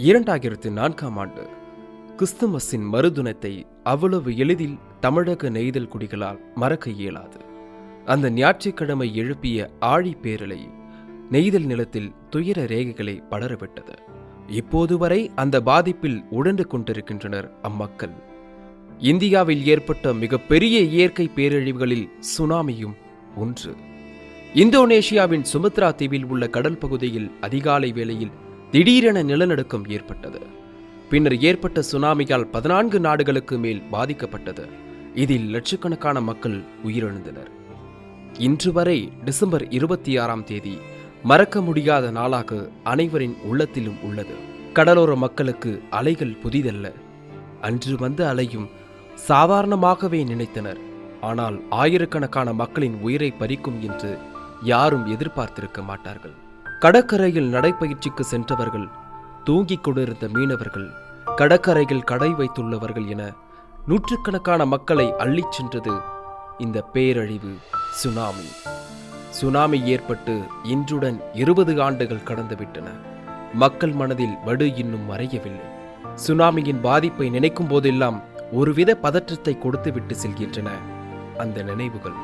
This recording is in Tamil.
2004ஆம் ஆண்டு கிறிஸ்துமஸின் மறுதினத்தை அவ்வளவு எளிதில் தமிழக நெய்தல் குடிகளால் மறக்க இயலாது. அந்த ஞாயிற்றுக்கிழமை எழுப்பிய ஆழி பேரலை நெய்தல் நிலத்தில் துயர ரேகைகளை படரவிட்டது. இப்போது வரை அந்த பாதிப்பில் உழன்று கொண்டிருக்கின்றனர் அம்மக்கள். இந்தியாவில் ஏற்பட்ட மிகப்பெரிய இயற்கை பேரழிவுகளில் சுனாமியும் ஒன்று. இந்தோனேஷியாவின் சுமத்ரா தீவில் உள்ள கடல் பகுதியில் அதிகாலை வேளையில் திடீரென நிலநடுக்கம் ஏற்பட்டது. பின்னர் ஏற்பட்ட சுனாமியால் 14 நாடுகளுக்கு மேல் பாதிக்கப்பட்டது. இதில் லட்சக்கணக்கான மக்கள் உயிரிழந்தனர். இன்று வரை டிசம்பர் 26ஆம் தேதி மறக்க முடியாத நாளாக அனைவரின் உள்ளத்திலும் உள்ளது. கடலோர மக்களுக்கு அலைகள் புதிதல்ல. அன்று வந்த அலையும் சாதாரணமாகவே நினைத்தனர். ஆனால் ஆயிரக்கணக்கான மக்களின் உயிரை பறிக்கும் என்று யாரும் எதிர்பார்த்திருக்க மாட்டார்கள். கடற்கரையில் நடைப்பயிற்சிக்கு சென்றவர்கள், தூங்கிக் கொண்டிருந்த மீனவர்கள், கடற்கரையில் கடை வைத்துள்ளவர்கள் என நூற்றுக்கணக்கான மக்களை அள்ளிச் சென்றது இந்த பேரழிவு சுனாமி. சுனாமி ஏற்பட்டு இன்றுடன் 20 ஆண்டுகள் கடந்துவிட்டன. மக்கள் மனதில் வடு இன்னும் மறையவில்லை. சுனாமியின் பாதிப்பை நினைக்கும் போதெல்லாம் ஒருவித பதற்றத்தை கொடுத்துவிட்டு செல்கின்றன அந்த நினைவுகள்.